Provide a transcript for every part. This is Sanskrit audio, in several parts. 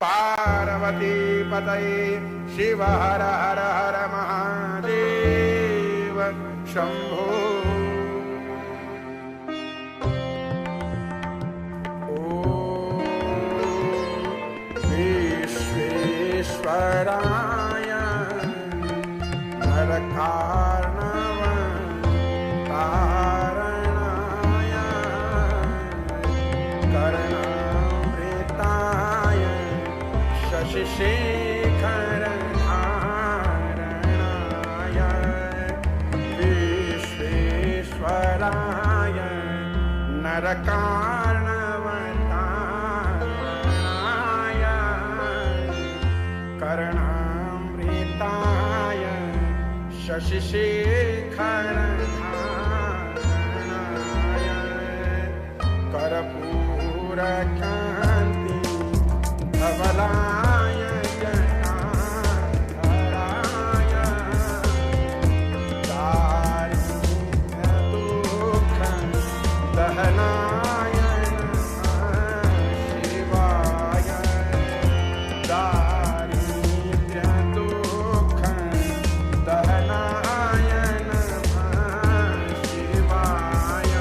पार्वती पतये शिव हर हर हर महादेव शंभो। विश्वेश्वराय नरकार्णव तारणाय कर्णामृताय शशिशेखर धारणाय विश्वेश्वराय नरकार्णव तारणाय कर्णामृताय शशिशेखर धारणाय कर्पूरकान्ति धवलाय जटाधराय दारिद्र्यदुःख दहनाय नमः शिवाय। दारिद्र्यदुःख दहनाय नमः शिवाय।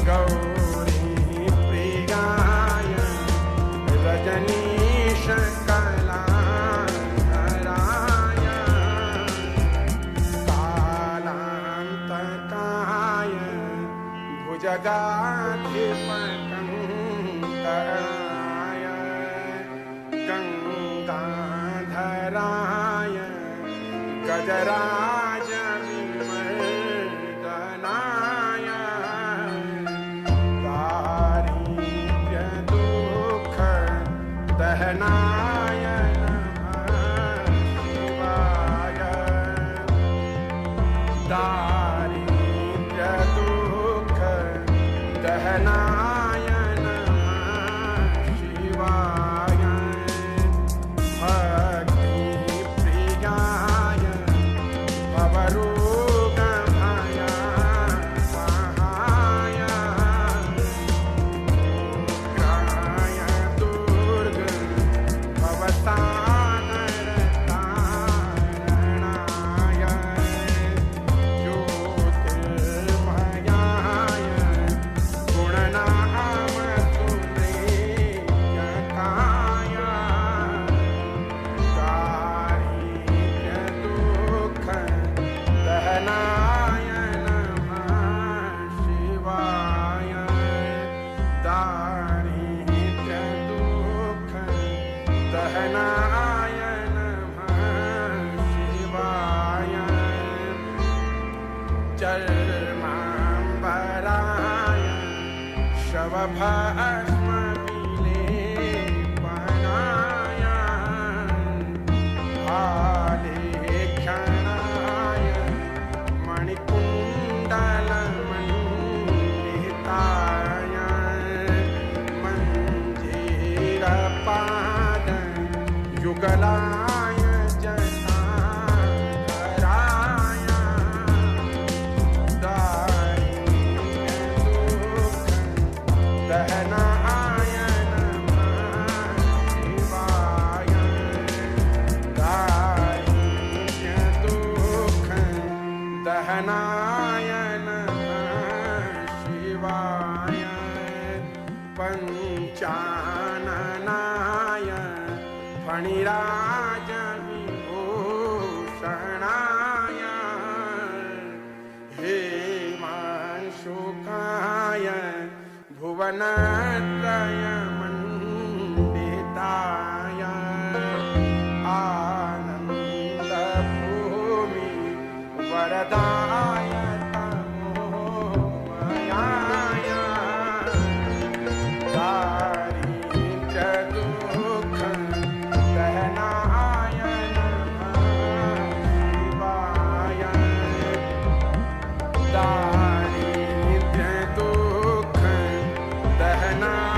गौरीप्रियाय रजनीशकलाधराय कालान्तकाय भुजगाधिपकङ्कराय गङ्गाधराय गजराज विमर्दनाय दारिद्र्यदुःख दहनाय नमः शिवाय। दारिद्र्यदुःख दहनाय नमः शिवाय। भक्तिप्रियाय भवरोगभयापहाय उग्राय दुर्ग भवसागरतारणाय ज्योतिर्मयाय गुणनामतुल्यकाय दारिद्र्यदुःख दहनाय नमः शिवाय। दारिद्र्यदुःख दहनाय नमः शिवाय। चर्माम्बराय शवभस्मविलेपनाय आलेख्यनाय मणिकुण्डलमण्डिताय मञ्जीरपाद युगलाय जटाधराय दारिद्र्यदुःख दहनाय नमः शिवाय। दारिद्र्यदुःख दहनाय नमः शिवाय। पंचाननाय फणिराज विभूषणाय हेमांशुकाय भुवनत्रयमण्डिताय आनन्दभूमि वरदाय तमोमयाय दारिद्र्यदुःख दहनाय नमः शिवाय। दारिद्र्यदुःख दहनाय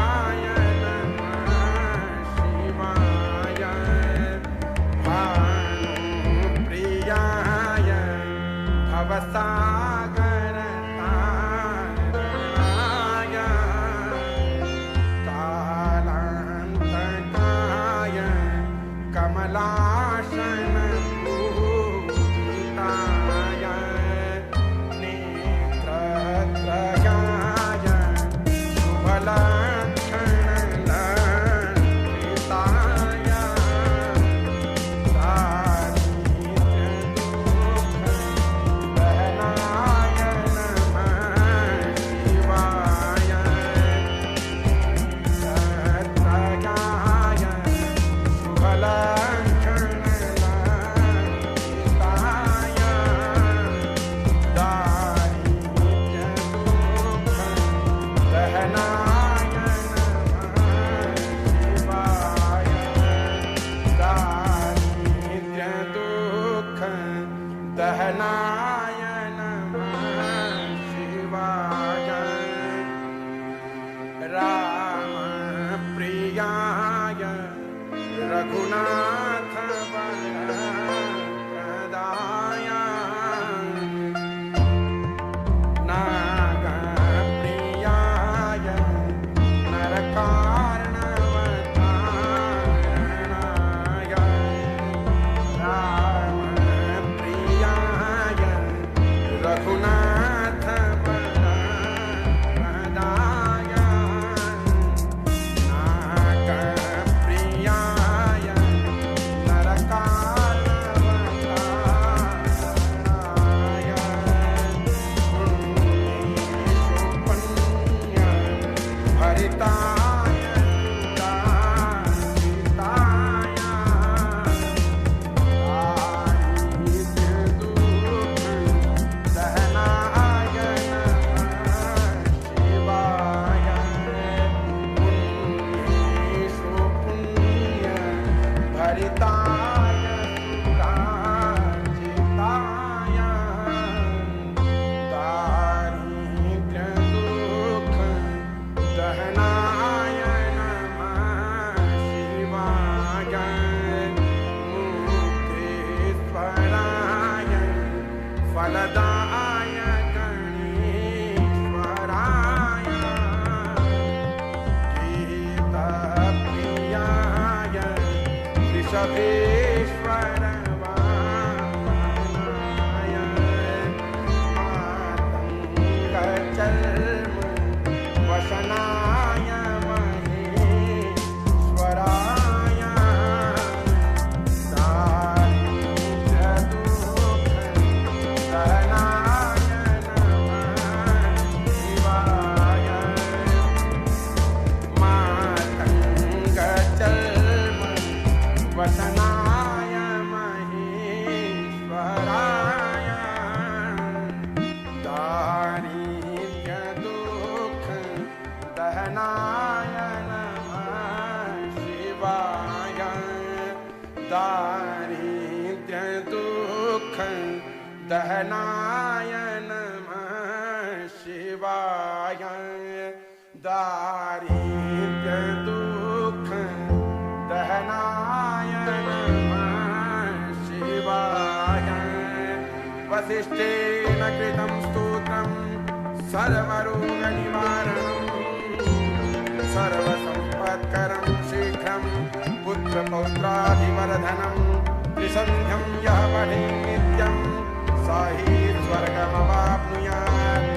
रघुनाथ वरप्रदाय नागप्रियाय नरकार्णवतारणाय रामप्रियाय रघुनाथ वरप्रदाय नागप्रियाय नरकार्णवतारणाय भरिताय सुराजिताय दारिद्र्यदुःखदहनाय नमः शिवाय मुक्तेश्वराय फलदाय गणेश्वराय गीतप्रियाय वृषभेश्वर वामनाय मातङ्गचर्म वसनाय महेश्वराय दारिद्र्यदुःखदहनाय नमः शिवाय मातङ्गचर्म वसनाय महेश्वराय दारिद्र्यदुःखदहनाय नमः शिवाय दारिद्र्यदुःखदहनाय नमः शिवाय दारिद्र्यदुःखदहनाय नमः शिवाय वसिष्ठेन कृतं स्तोत्रं सर्वरोगनिवारणं सर्वसम्पत्करं शीघ्रं पुत्रपौत्रादिवर्धनं त्रिसन्ध्यं यः पठेत् नित्यं स हि स्वर्गमवाप्नुयात्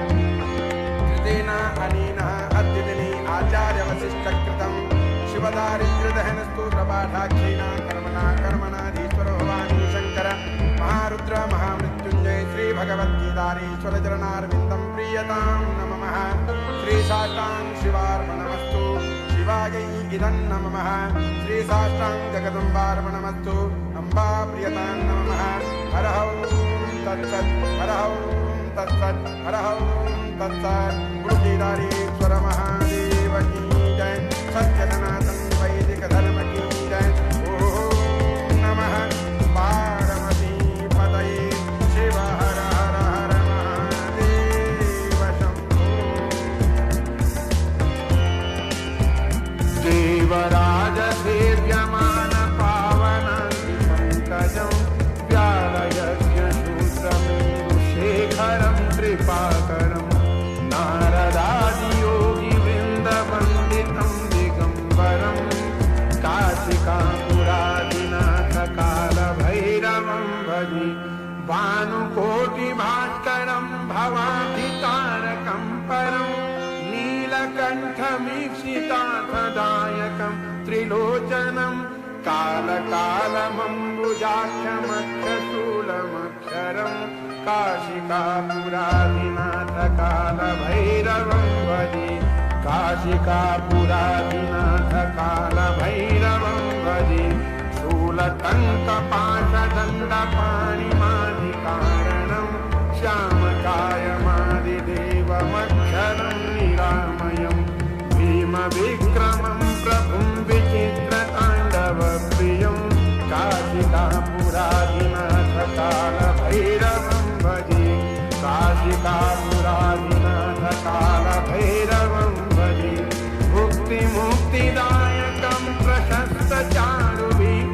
कृतेन अनेन अद्यदिने आचार्यवसिष्ठकृतं शिवदारिद्र्यदहनस्तोत्रपाठाख्येन कर्मणाधीश्वर भवानी शङ्कर महारुद्र महामृत्युञ्जय श्रीभगवद्गीतारीश्वरचरणारविन्दं प्रीयतां नमः श्रीशास्तां शिवार्पणमस्तु शिवायै इदं नमः श्रीशास्तां जगदम्बार्पणमस्तु अम्बा प्रियतां नमः हर ॐ तत्सत् हर ॐ तत्सत् हर ॐ तत्सत् गुरुकेदारेश्वर महादेव की जय सत्यसनातन वैदिक धर्म की जय ओम नमः पार्वती पतये शिव हर हर हर महादेव शंभो देवराज सेव्यमान पावन पंकजं व्यालयज्ञशूत्रमेरुशेखरं कृपाकरं नारदादियोगिवृन्दवन्दितं दिगम्बरं काशिकापुरादिनाथकालभैरवं भजे भानुकोटिभास्करं भवाधितारकं परं नीलकण्ठमीक्षितार्थदायकं त्रिलोचनं कालकालमम्बुजाख्यमक्षशूलमक्षरं काशिकापुरादिनाथकालभैरवं भजे काशिकापुरादिनाथकालभैरवं भजे शूलटङ्कपाशदण्डपाणिमादिकारणं श्यामकायमादिदेवमक्षरं निरामयं भीमविक्रमं प्रभुं विचित्रताण्डवप्रियं काशिकापुरादिनाथकालभैरवं भजे काशिकापुरादिनाथकालभैरवं भजे मुक्तिदायकं प्रशस्तचारुभिः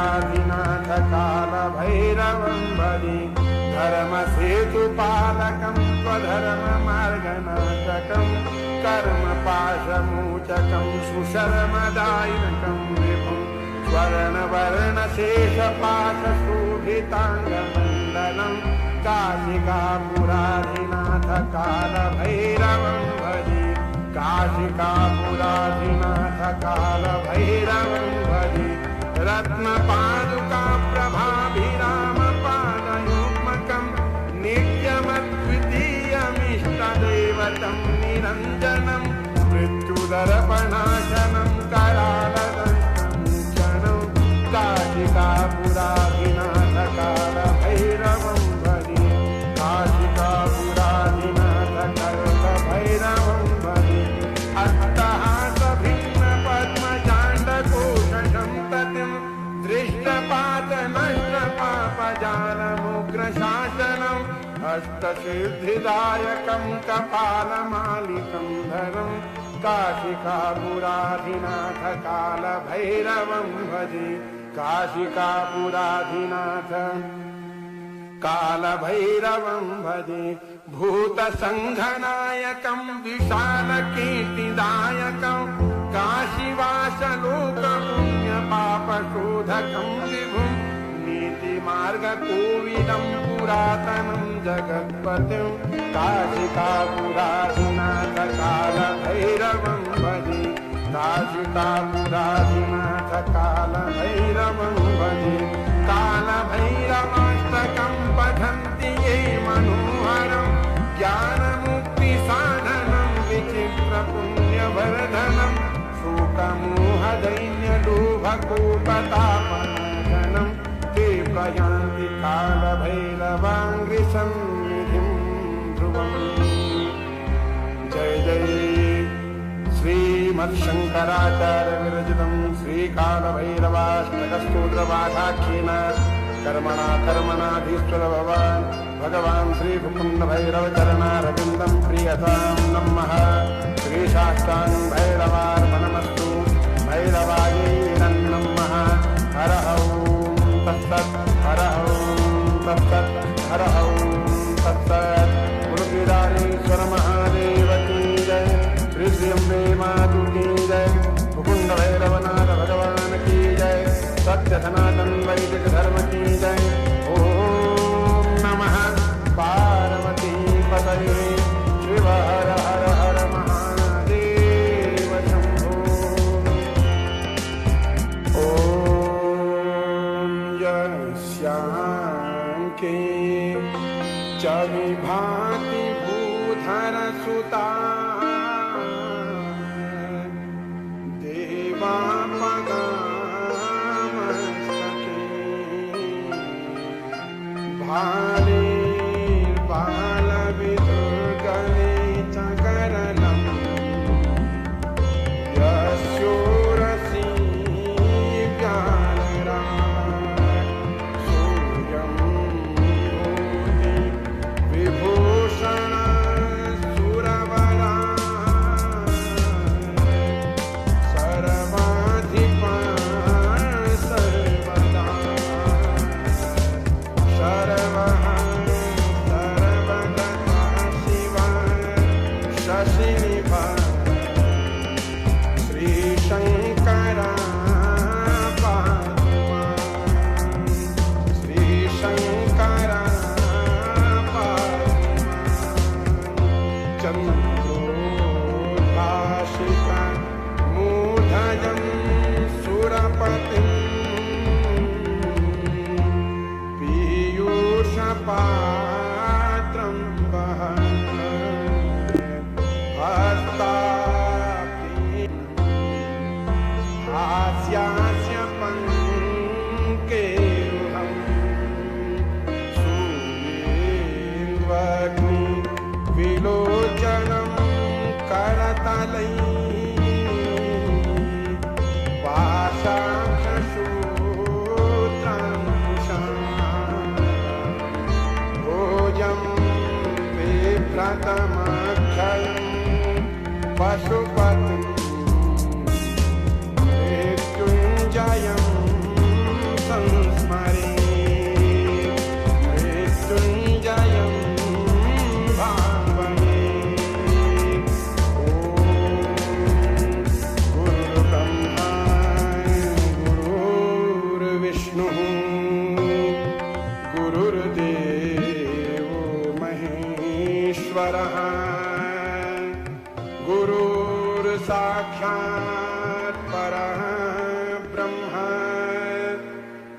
पुराधिनाथ काल भैरवं भजे धर्मसेतुपालकं स्वधर्ममार्गनाशकं कर्मपाशमोचकं सुशर्मदायकं विभुं स्वर्णवर्णशेषपाशशोभिताङ्गमण्डलं काशिकापुराधिनाथ काल भैरवं भजे काशिकापुराधिनाथ काल भैरवं भजे रत्नपादुका प्रभाभिरामपादयुग्मकं नित्यमद्वितीयमिष्टदैवतं निरञ्जनं मृत्युदर्पणाशनं करालदंष्टं क्षणं काशिकापुराधिनाथ काल भैरवं भजे काशिकापुराधिनाथ काल भैरवं भजे अट्टहासभिन्नपद्मजाण्डकोशं ततिं दृष्टपातनष्टपापजालमुग्रशासनम् अष्टसिद्धिदायकं कपालमालिकं धरं काशिकापुराधिनाथ काल भैरवं भजे काशिकापुराधिनाथ काल भैरवं भजे भूतसंघनायकं विशालकीर्तिदायकं काशीवासलोकपुण्यपापशोधकं विभुं नीतिमार्गकोविदं पुरातनं जगत्पतिं काशिकापुराधिनाथ काल भैरवं भजे काशिकापुराधिनाथ काल भैरवं भजे कालभैरवाष्टकं पठन्ति ये मनोहरं ज्ञानमुक्तिसाधनं विचित्रपुण्यवर्धनं शोकमोहदैन्यलोभकोपतापनाशनं ते प्रयान्ति कालभैरवाङ्घ्रिसन्निधिं ध्रुवम्। जय जय श्रीमत्शंकराचार्य विरचितं श्रीकालभैरवाष्टकस्तोत्रपाठाख्येन कर्मणा कर्मणाधीश्वर भगवान् श्रीमुकुन्दभैरवचरणारविन्दं प्रीयतां नमः। श्रीशास्तां भैरवार्पणमस्तु भैरवायै नमः। हर ॐ तत्सत् हर ॐ तत्सत् हर ॐ तत्सत्। गुरुगिरारेश्वर महादेव की जय। श्री अम्बे मातु की जय। मुकुंद भैरवनाथ भगवान की जय। सत्य सनातन वैदिक धर्म की जय। ओम नमः पार्वती पतये शिव हर हर हर महादेव शंभो। ओम यस्यांके च विभाति भूधर सुता भाले बालविदुर्गणे चकरलं यस्योरसि व्यालराट् सूर्यं भूति विभूषण सुरवरा सर्वाधिपा सर्वदा सर्वः सर्वगता शिवा शशिनिभा श्रीशंकरा पातु मां श्रीशंकरा पातु मां चन्द्रोद्भाषिता मूढजं सुरपतिं पीयूषपात्रं हस्ताब्दि हास्यास्य पङ्केरुहं सूर्येन्द्वग्नि विलोचनं करतलैः प्रथमाक्षयं पशुपतिं मृत्युञ्जयं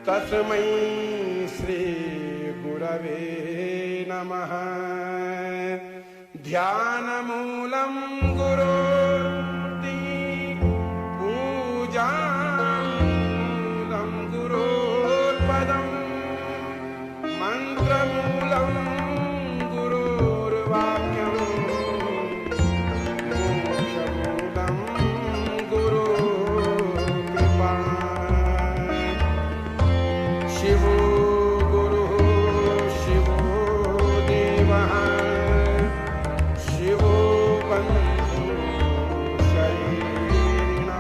तस्मै श्री गुरवे नमः। ध्यानमूलं गुरोर्मुक्ति पूजामूलं गुरोर्पदं मन्त्रमूलं गुरोर्वाक्यं मोक्षमूलं गुरोर्कृपा। शिवो गुरुः शिवो देवः शिवो बन्धुः शरीरिणां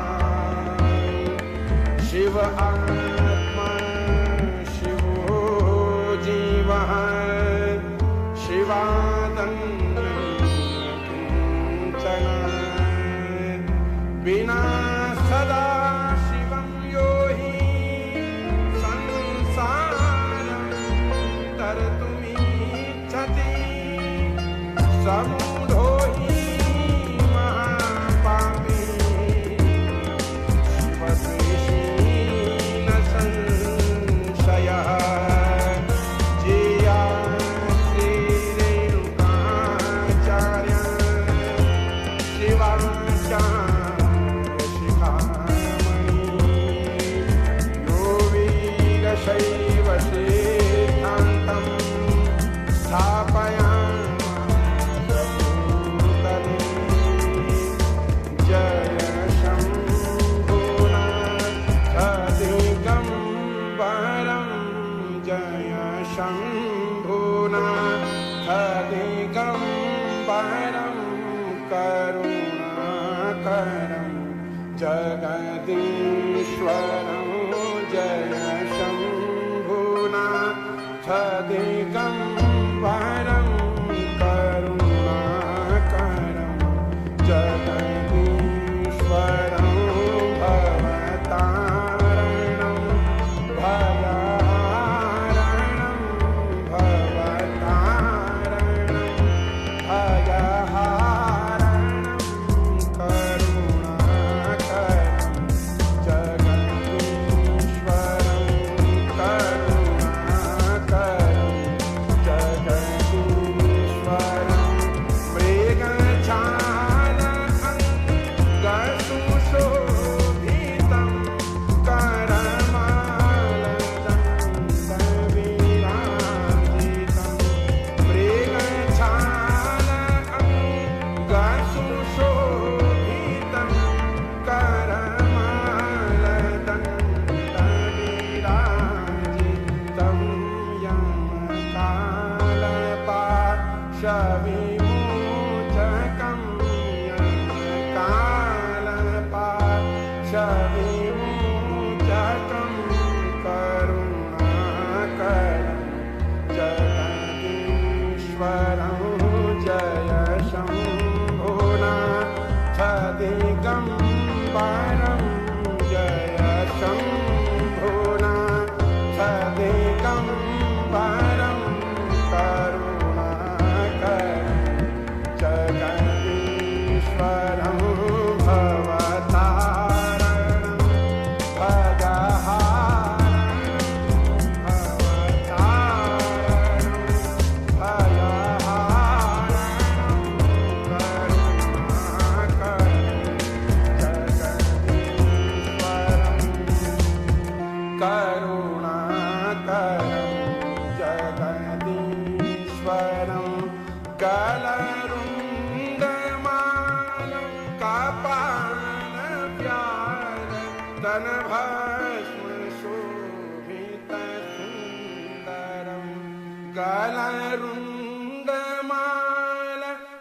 शिव आत्मा शिवो जीवः शिवादन्यकिञ्चन विना सदा शिवं यो हि संसारं तरतुमिच्छति समूढो हि महापापी शिवद्वेषी न संशयः। जेया श्रीरेणुकाचार्य शिवाचार्यशिखामणि यो वीरशैव सिद्धान्तं स्थापयामास जय शम्भुनाथदिगम्बरं जय शम्भुनाथदिगम्बरं करुणाकरं जगदीश्वरं जय शम्भुनाथदिगम्बरं करुणाकरं जगदीश्वरं भवतारणं भयहारणं भवतारणं भयहारणं करुणाकरं जगदीश्वरं करुणाकरं जगदीश्वरं मृगछालअङ्गसुशोभितं करमालदण्डविराजितं मृगछालअङ्गसुशोभितं करमालदण्डविराजितं यमकालपाशविमोचकं यमकालपाशविमोचकं करुणाकरं जगदीश्वरं जय शम्भुनाथदिगम्बरं जय शम्भुनाथदिगम्बरं करुणाकरं जगदीश्वरं भवतारणं भयहारणं भवतारणं भयहारणं करुणाकरं जगदीश्वरं गलरुण्डमालं कपालव्यालतनभस्मशोभितसुन्दरं गलरुण्डमाल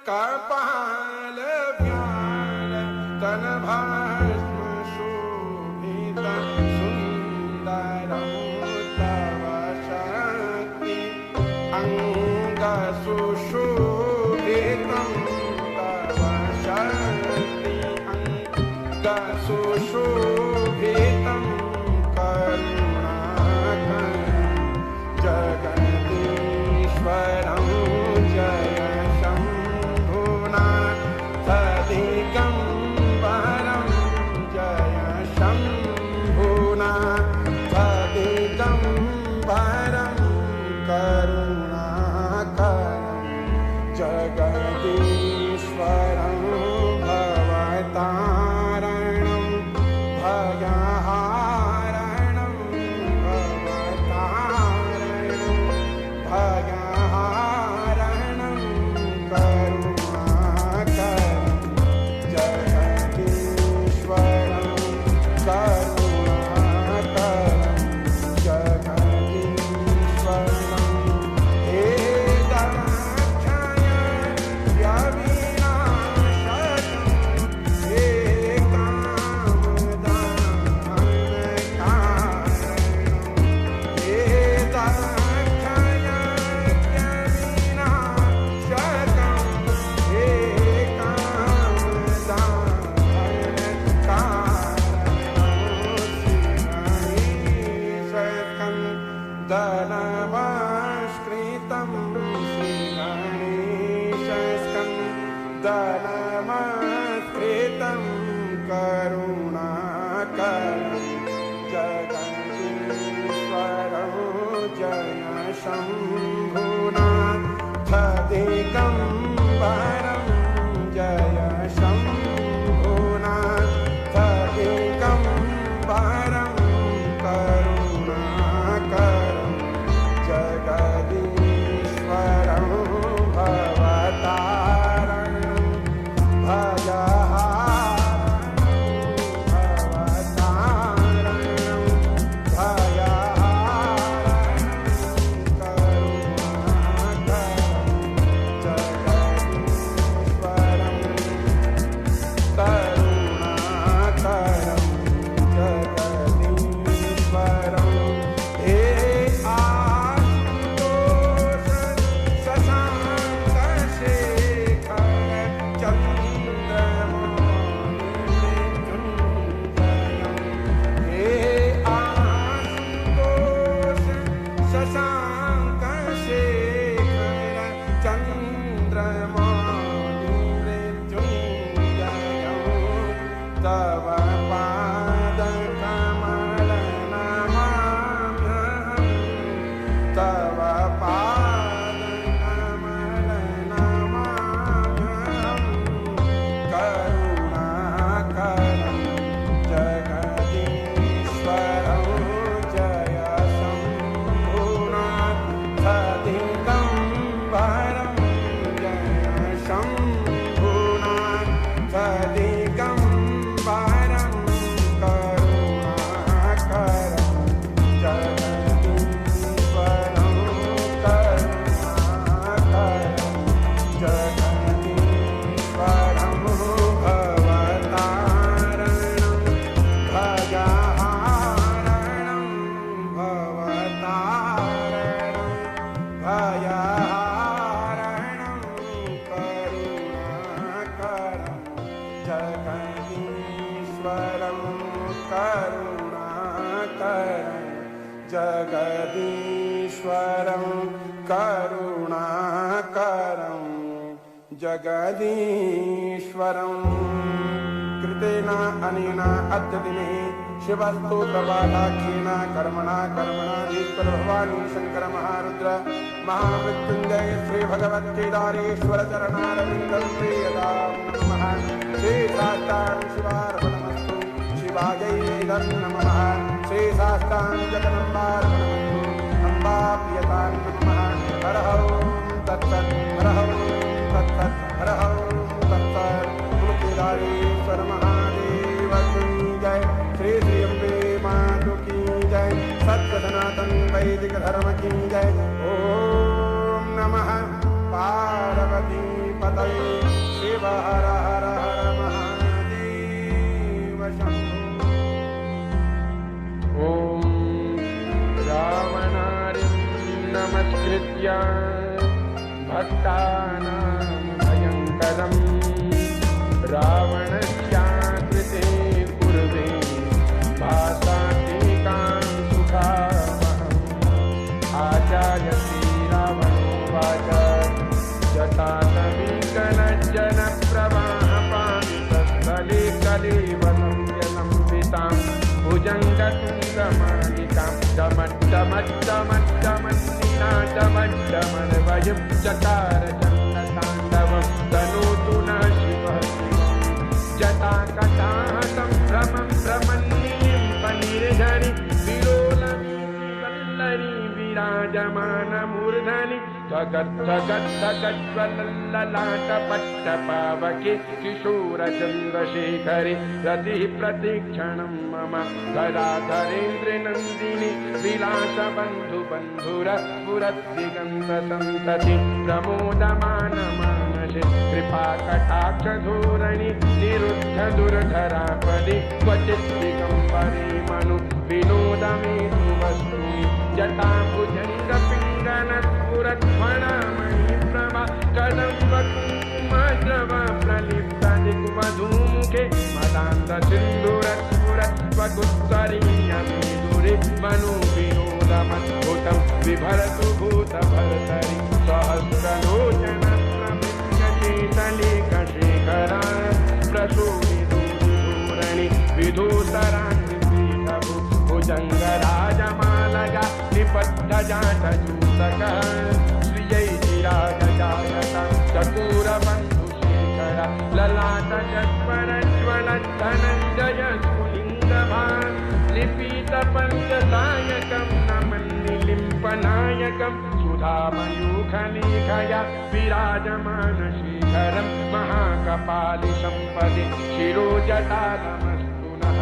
कपालव्यालतनभस्मशोभितसुन्दरं तव शक्ति अङ्गसुशोभितं तव शक्ति अङ्गसुशोभितं करुणाकरं जगदीश्वरं जय शम्भुनाथदिगम्बरं जय शम्भुनाथदिगम्बरं भयहारणं भवतारणं भयहारणं करुणाकरं जगदीश्वरं करुणाकरं जगदीश्वरं हे दक्षय व्यविनाशकं हे धनमाश्रितं धनमाश्रितं करुणाकरं जगदीश्वरं जय शम्भुनाथ दिगम्बरं जय शम्भुनाथ दिगम्बरं करुणाकरं जगदीश्वरं भवतारणं भयहारणं करुणाकरं जगदीश्वरं हे आशुतोष शशाङ्कशेखर चन्द्रमौलिमृत्युञ्जयं हे आशुतोष शशाङ्कशेखर चन्द्रमौलिमृत्युञ्जयं तव पादकमल नमाम्यहं तव पादकमल नमाम्यहं करुणाकरं जगदीश्वरं जय शम्भुनाथ दिगम्बरं जय शम्भुनाथ दिगम्बरं करुणाकरं जगदीश्वरं करुणाकरं जगदीश्वरं भवतारणं भयहारणं भवतारणं भयहारणं करुणाकरं जगदीश्वरं करुणाकरं जगदीश्वरं करुणाकरं जगदीश्वरं कृतेन अनेन अद्यदिने शिवस्तोत्रपाठाख्येन कर्मणा भवानी शंकर महारुद्र महामृत्युंजय श्री भगवत्केदारेश्वर चरणारविन्दं प्रियदां नमः श्री शास्तां शिवार्पणमस्तु शिवायै इदं नमः श्री शास्तां जगदम्बार्पणमस्तु अम्बा प्रियतां नमः हर ओं तत्सत् हर ओं तत्सत् हर ओं तत्सत् केदारेश्वर महादेव की जय श्री श्री अम्बे मातु की जय सत्य सनातन वैदिक धर्म की जय ओम नमः पार्वती पतये शिव हर हर हर महादेव शंभो ओम रावणारिं नमस्कृत्य भक्तानां भयङ्करं रावणस्याकृते पूर्वे भासातीकां सुखावहम् आचार्य श्रीरावणोवाच जटाटवीकनज्जनप्रवाहपावितस्थले कलेवलं व्यलम्बितां भुजङ्गतुङ्गमालिकां डमड्डमड्डमड्डमन्निनादमड्डमन्वयं चकार चण्डताण्डवं तनोतु नः शिवः शिवं जटाकटाहतं भ्रमं भ्रमन् प्रमोदमानमूर्धनि जगज्जगज्जगज्ज्वलल्ललाटपट्टपावके किशोरचन्द्रशेखरे रतिः प्रतिक्षणं मम गदाधरेन्द्रनन्दिनि विलासबन्धुबन्धुरस्फुरद्दिगन्तसन्तति प्रमोदमानमानसे कृपाकटाक्षधोरणि निरुद्ध दुर्धरापदि क्वचित् दिगम्बरे मनु विनोदमेतु वस्तूनि जटाभुजङ्गपिङ्गलस्फुरद्वणामणि प्रभा कदम्बकुङ्कुमद्रव प्रलिप्तदिग्वधूमुखे मदान्धसिन्दूरस्फुरत्वगुत्तरीयमेदुरे मनुविनोदमद्भुतं बिभरतु भूतभर्तरि सहस्रलोचनप्रविश्यचेतलेखशेखरा प्रसूनिधूरणि विधूतराणि भुजङ्गराजमालगा निबद्धजाटजूतकः श्रियैचिरागजायता चकोरबन्धुशेखर ललाटजस्वरज्वलद्धनञ्जय स्फुलिङ्गभान् लिपितपञ्चसायकं नमन्निलिम्पनायकं सुधामयूखलेखया विराजमानशेखरं महाकपालि सम्पदि शिरोजटालमस्तु नः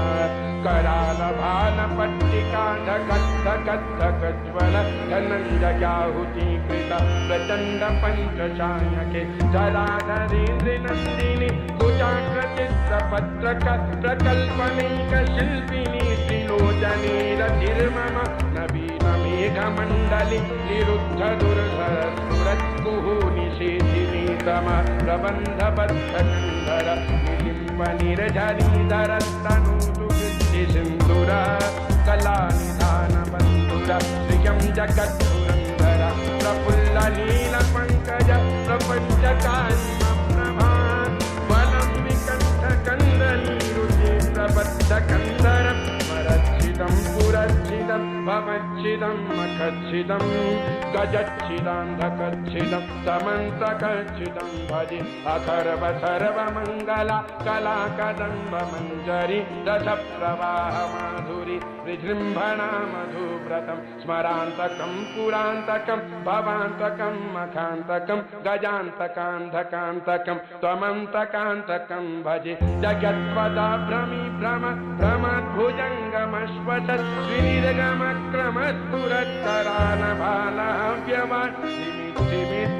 करालभालपट्टिकाधकद्धकद्धकज्ज्वल धनञ्जयाहुतीकृत प्रचण्ड पञ्चशायके जलाधरेन्द्रनन्दिनि कुचाग्रचित्रपत्रक प्रकल्पनैकशिल्पिनि त्रिलोचने रतिर्मम नवीनमेघमण्डलि निरुद्ध दुर्धरस्फुरत्कुहूनिशेथिनि तम प्रबन्धबद्धकन्धर निलिम्बनिर्झरीधरस्तनूतु सिन्दूर कलानिधानबन्धुर श्रियं जगद्धुरन्धर प्रफुल्लनीलपङ्कज प्रपञ्चकारिमप्रभा बलं विकण्ठकन्दलीरुचि प्रबद्धकन्धर परच्छिदं पुरच्छिदं भवच्छिदं मखच्छिदं गजच्छिदान्धकच्छिदं समन्तकच्छिदं भजे अखर्व सर्वमङ्गला कलाकदम्बमञ्जरी रसप्रवाहमाधुरी विजृम्भणा मधुव्रतं स्मरान्तकं पुरान्तकं भवान्तकं मखान्तकं गजान्तकान्धकान्तकं त्वमन्तकान्तकं भजे जगत्वदा भ्रमि भ्रम भ्रमद्भुजङ्गमश्वसत् श्रीरगमक्रमस्फुरत्करालभालाव्यवान्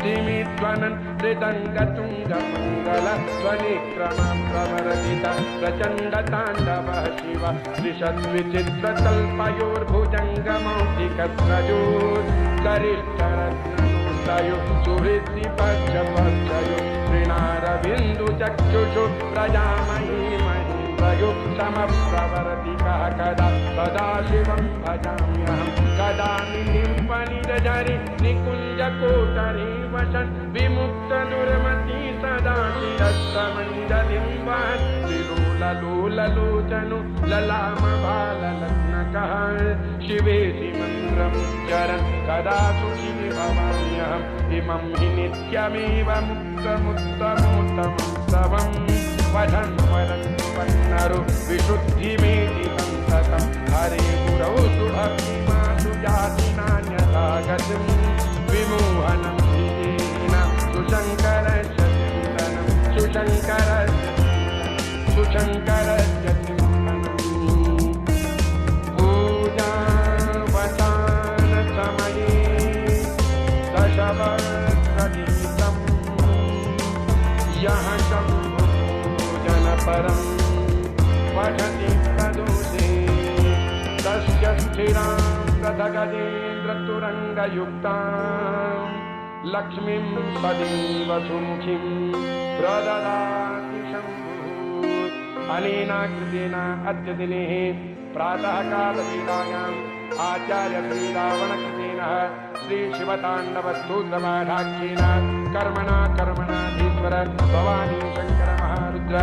धिमिध्वनन् मृदङ्गतुङ्गमङ्गल ध्वनिक्रमप्रवर्तित प्रचण्डताण्डवः शिव त्रिषद्विचित्रकल्पयोर्भुजङ्गमौक्तिकस्रजोर् गरिष्ठरत्नयोः सुहृद्विपक्षपक्षयोः श्रीनारविन्दुचक्षुषु प्रजामही महीन्द्रयो समप्रवर्तिकः कदा सदाशिवं भजाम्यहं कदा निलिम्पनिर्झरि निकुञ्जकोटरे वसन् विमुक्तदुर्मती सदा शिरस्तमञ्जलिं वहन् विलोललोललोचनो ललामभाललग्नकः शिवेशि मन्त्रं चरन् कदा सुखी भवाम्यहम् इमं हि नित्यमेव मुक्तमुत्तमोत्तमं स्तवं वदन् वदन्तु वन्नरो विशुद्धिमेति सन्ततं हरे गुरौ सुभक्तिमासु जातिनान्यथा गतिं विमोहनं हीन सुशङ्करस्य चिन्तनं सुशङ्करस्य चिन्तनं पूजावसानसमये दशवक्त्रगीतं यः शम्भुजनपरं पठति प्रदोषे तस्य स्थिरां तथगजेन्द्रतुरङ्गयुक्तां लक्ष्मीं सदैव सुमुखीं प्रददाति शम्भुः। अनेनाकृतेन अद्य दिने प्रातःकालवेलायाम् आचार्य श्रीरावणकृतेन श्रीशिवताण्डवस्तोत्रपाठाख्येन कर्मणाधीश्वर भवानी शङ्कर महारुद्र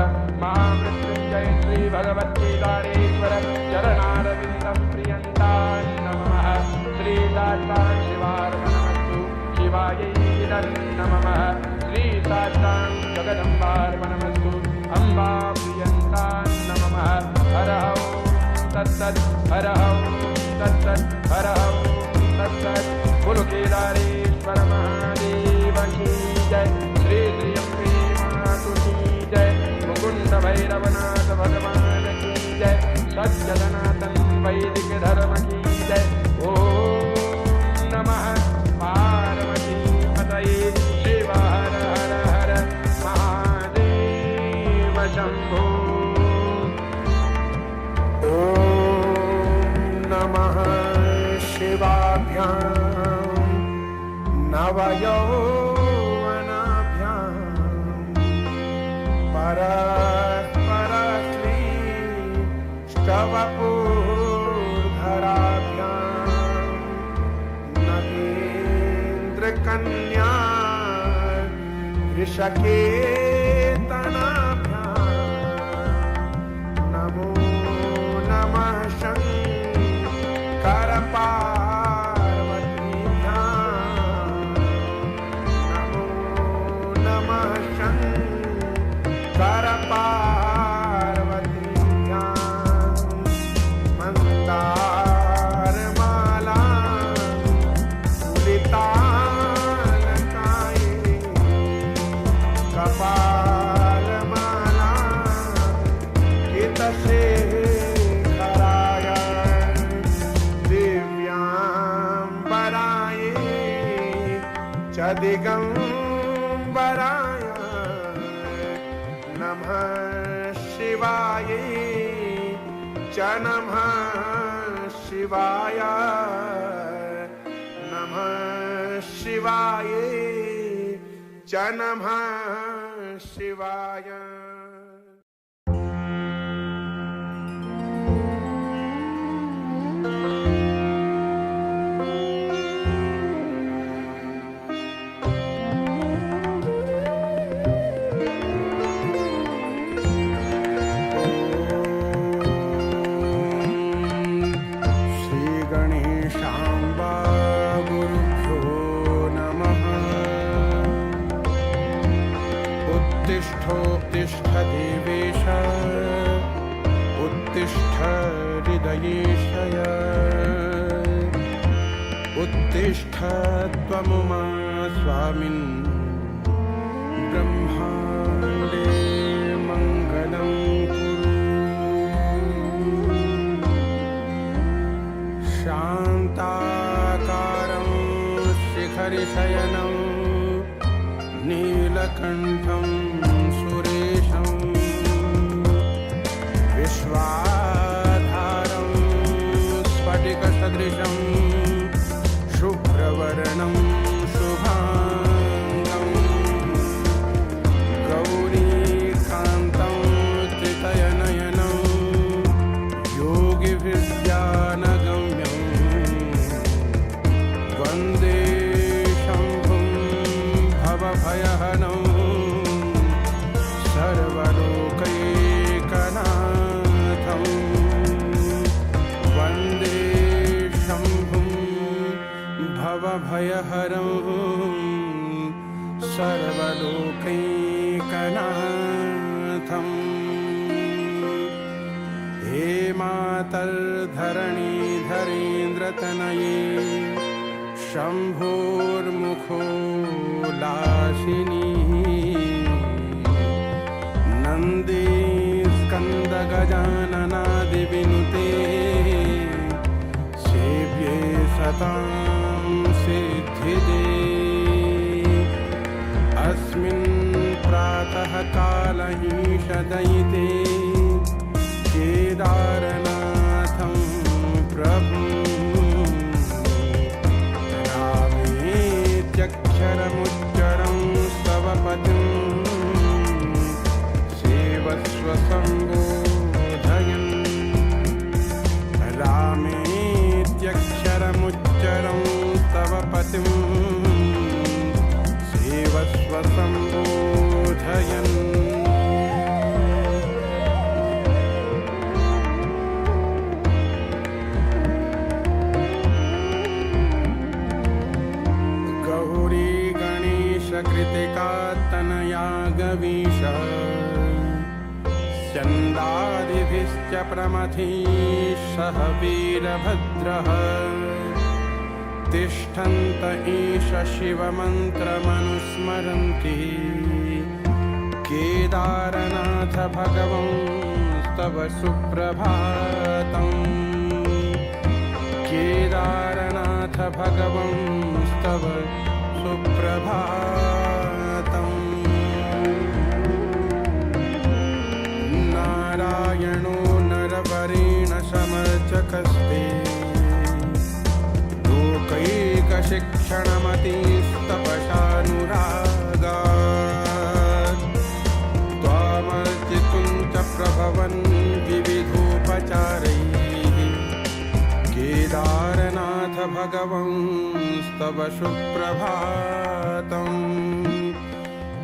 महामृत्युञ्जय श्रीभगवद्गीतारेश्वर चरणारविन्दं प्रियन्तां नमः। श्रीदातां शिवार्पणमस्तु शिवायै नमः। श्रीदातां जगदम्बार्पणमस्तु अम्बा प्रियन्तां नमः। हर ओं तत्सत् हर ओं तत्सत् हर ओं तत्सत्। बोलो के सत्य सनातन वैदिक धर्म की जय। ओम नमः पार्वती पतये शिव हर हर हर महादेव शंभो। ओम नमः शिवाभ्यां नवयौवनाभ्यां परस्परश्री ष्टवपूर्धराभ्यां नगेन्द्रकन्या ऋषकेतनाभ्यां नमो नमः शङ्करपार्वतीभ्यां नमो नमः शङ्करपार्वतीभ्यां मन्दारमाला फुलितालकाये कपालमाला कितशेखराय दिव्याम्बराय च दिगम्बराय नमः शिवाय च नमः शिवाय नमः शिवाय च नमः शिवाय। उत्तिष्ठ देवेश उत्तिष्ठ हृदयेशय उत्तिष्ठ त्वमुमा स्वामिन् ब्रह्माण्डे मङ्गलं कुरु। शान्ताकारं शिखरिशयनं नीलकण्ठं सुरेशं विश्वाधारं स्फटिकसदृशं शुभ्रवर्णं शुभाङ्गं गौरीकान्तं त्रितयनयनं योगिभिर्ध्यानगम्यं वन्दे शम्भुं भवभयहनं सर्वलोकैकनाथं वन्दे शम्भुं भवभयहरं सर्वलोकैकनाथं। हे मातर्धरणीधरेन्द्रतनये शम्भोर्मुखो लाशिनी नन्दे स्कन्दगजाननादिविनुते सेव्ये सतां सिद्धिदे। अस्मिन् प्रातःकालहीशदयिते केदारनाथं प्रभुं रामेत्यक्षरमुच्चरं स्तवपतिं सेवस्व सम्बोधयन् रामेत्यक्षरमुच्चरं स्तवपतिं सेवस्व सम्बोधयन्। कृतिकात्तनया गवीश स्यन्दादिभिश्च प्रमथीः सह वीरभद्रः तिष्ठन्त ईश शिवमन्त्रमनुस्मरन्ति केदारनाथ भगवंस्तव सुप्रभातम्। केदारनाथ भगवंस्तव सुप्रभातम्। नारायणो नरवरेण समर्चकस्ते लोकैकशिक्षणमतिस्तपशानुरागात् त्वामर्चितुं च प्रभवन् विविधोपचारैः केदारनाथ भगवंस्तव सुप्रभातम्।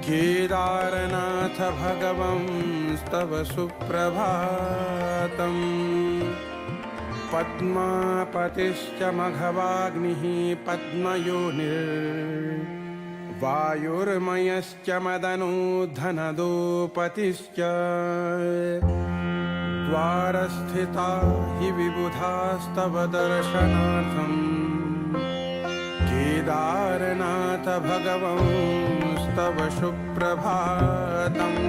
केदारनाथ भगवंस्तव सुप्रभातम्। पद्मापतिश्च मघवाग्निः पद्मयोनिर्वायुर्मयश्च मदनो धनदोपतिश्च द्वारस्थिता हि विबुधास्तव दर्शनार्थम् केदारनाथ भगवंस्तव सुप्रभातम्।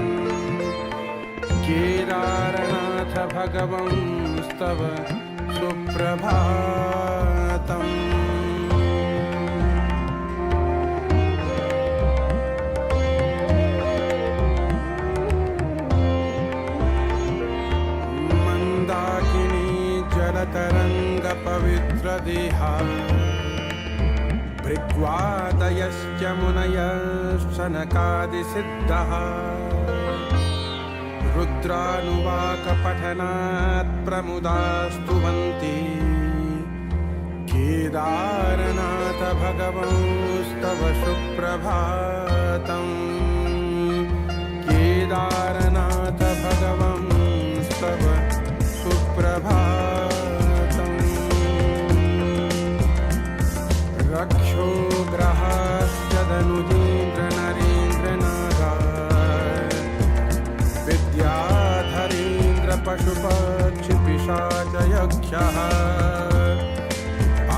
केदारनाथ भगवंस्तव सुप्रभातम्। मन्दाकिनी जलतरङ्गपवित्रदेहा भृग्वादयश्च मुनयः सनकादिसिद्धः रुद्रानुवाकपठनात् प्रमुदास्तुवन्ति केदारनाथ भगवंस्तव सुप्रभातम्। केदारनाथ भगवंस्तव सुप्रभातम्। रक्षो ग्रहाश्च धनुजीन्द्र नरेन्द्रनागा विद्याधरेन्द्र पशुपक्षिपिशाचयक्षः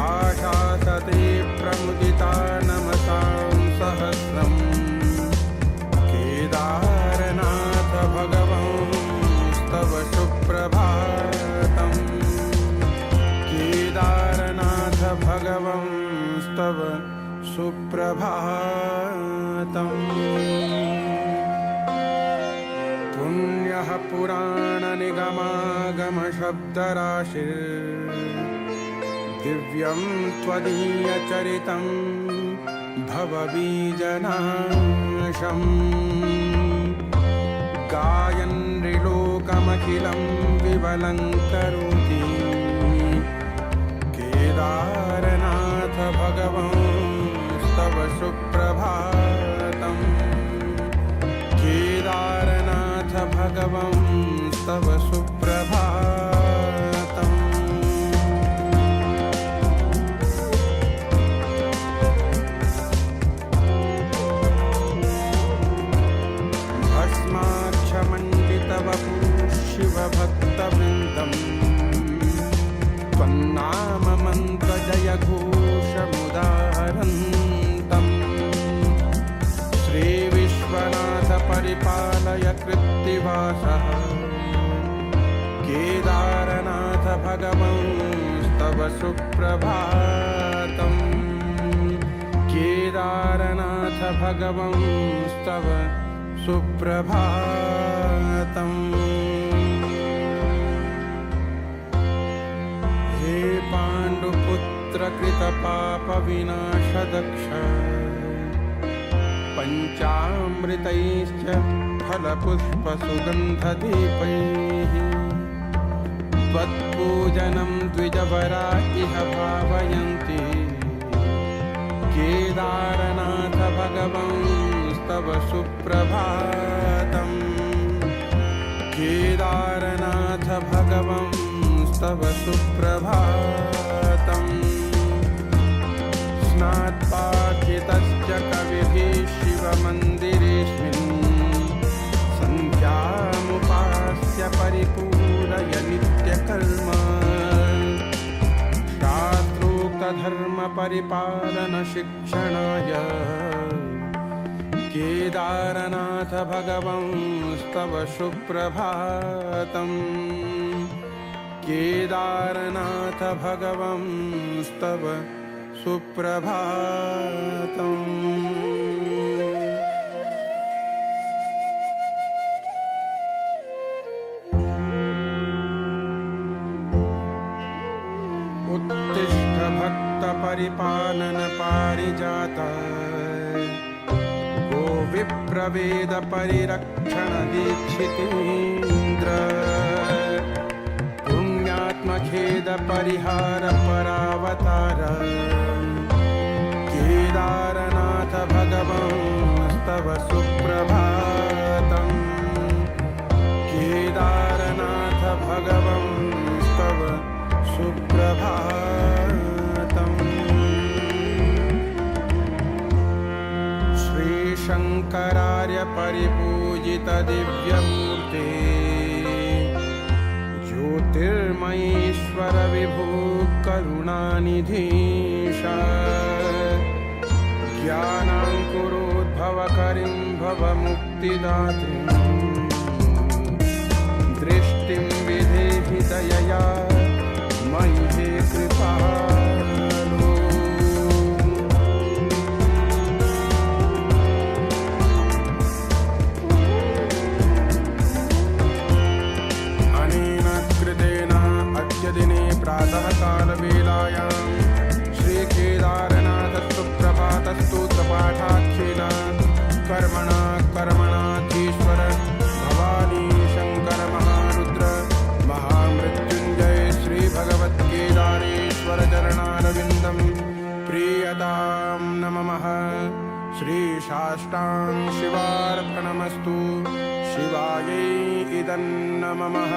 आशासते प्रमुदिता नमतां सहस्रम् केदारनाथ भगवंस्तव सुप्रभातम्। केदारनाथ भगवंस्तव सुप्रभातम्। पुण्यः पुराणनिगमागमशब्दराशिर्दिव्यं त्वदीयचरितं भवबीजनाशम् गायन्नृलोकमखिलं विवलं करोति केदारनाथ भगवंस्तव सुप्रभातम्। केदारनाथ भगवंस्तव सुप्रभातम्। भस्माक्षमण्डितवपुः शिवभक्तवृन्दम् त्वन्नाममन्त्रजयघोषमुदाहरन्तम् श्रीविश्वनाथ परिपालय कृत्तिवासः केदारनाथ भगवंस्तव सुप्रभातम्। केदारनाथ भगवंस्तव सुप्रभातम्। हे पाण्डुपुत्र कृतपापविनाशदक्ष पञ्चामृतैश्च फलपुष्पसुगन्धदीपैः त्वत्पूजनं द्विजवरा इह भावयन्ति केदारनाथ भगवंस्तव सुप्रभातम्। केदारनाथ भगवंस्तव सुप्रभातम्। स्नात्पाठितश्च कविभिः शिवमन्दिरेऽस्मिन् सन्ध्यामुपास्य परिपूरय नित्यकर्म शास्त्रोक्तधर्मपरिपालनशिक्षणाय केदारनाथ भगवंस्तव सुप्रभातम्। केदारनाथ भगवंस्तव सुप्रभातम्। उत्तिष्ठ भक्त परिपालन पारिजात गो विप्रवेद परिरक्षण दीक्षितेन्द्र पुण्यात्मखेद परिहार परावतार केदारनाथ भगवंस्तव सुप्रभातम्। केदारनाथ भगवंस्तव सुप्रभातम्। श्रीशङ्करार्य परिपूजित दिव्यमूर्ते ज्योतिर्मयेश्वर विभो करुणानिधीश ज्ञानाङ्कुरोद्भवकरीं भवमुक्तिदात्रीं दृष्टिं विधेहि दयया मयि हे कृपालो। अनेन कृतेन अद्य दिने प्रातःकालवेलायां श्रीकेदारनाथस्तुप्रभातस्तोत्रपाठाख्येन कर्मणाधीश्वर भवानी शङ्कर महारुद्र महामृत्युञ्जय श्रीभगवत्केदारेश्वर चरणारविन्दं प्रीयतां नमः। श्रीशाष्टां शिवार्पणमस्तु शिवायै इदं नमः।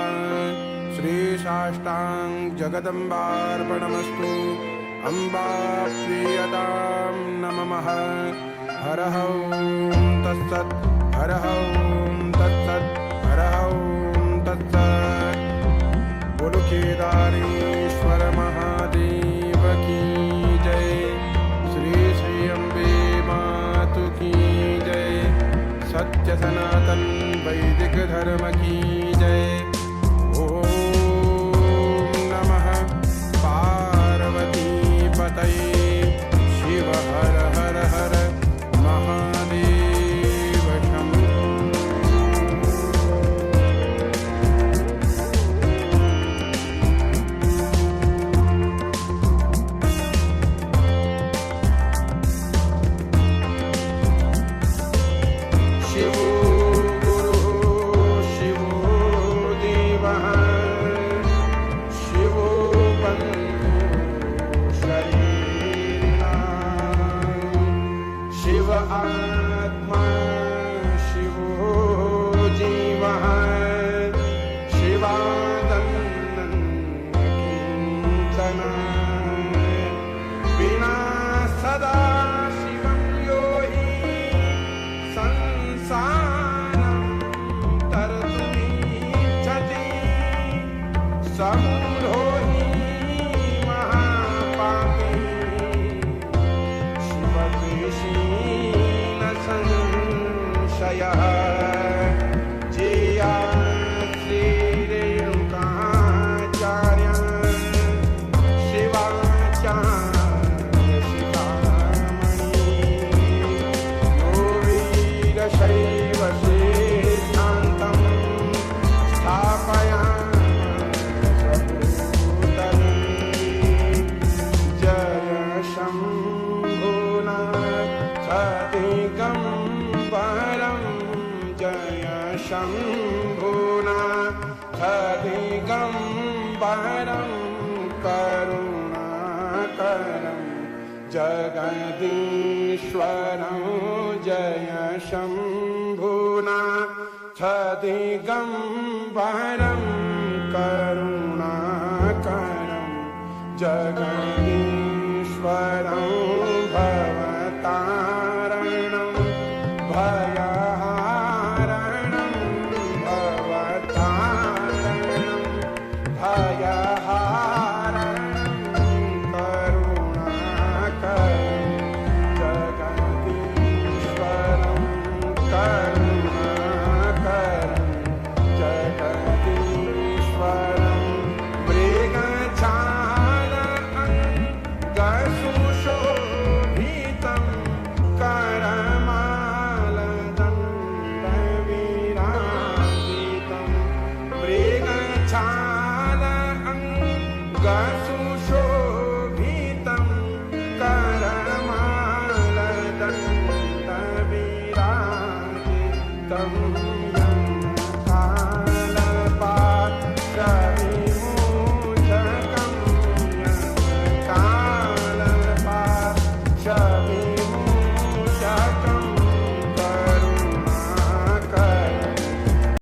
श्रीशाष्टां जगदम्बार्पणमस्तु अम्बा प्रीयतां नमः। हर ॐ तत्सत् हर ॐ तत्सत् हर ॐ तत्सत्। बोलो केदारेश्वर महादेव की जय। श्री श्री अम्बे मातु की जय। सत्य सनातन वैदिक धर्म की जय। ओम नमः पार्वती पतये शिव हर हर हर महादेव शंभो। शिवो गुरुः शिवो देवः शिवो बन्धुः शरीरिणां शिव आत्मा शिवो जीवः शिवानन्दकीर्तन विना सदा शिवं यो हि संसारं तरतुमिच्छति समूढो हि महापापी शिवद्वेषी न संशयः। जेया श्रीरेणुकाचार्य शिवाचार्य शिखामणि यो वीरशैव सिद्धान्तं स्थापयामास जय शम्भुनाथ दिगम्बरं जय शम्भुनाथ दिगम्बरं करुणाकरं जगदीश्वरं जय शम्भुनाथ दिगम्बरं करुणाकरं जगदीश्वरं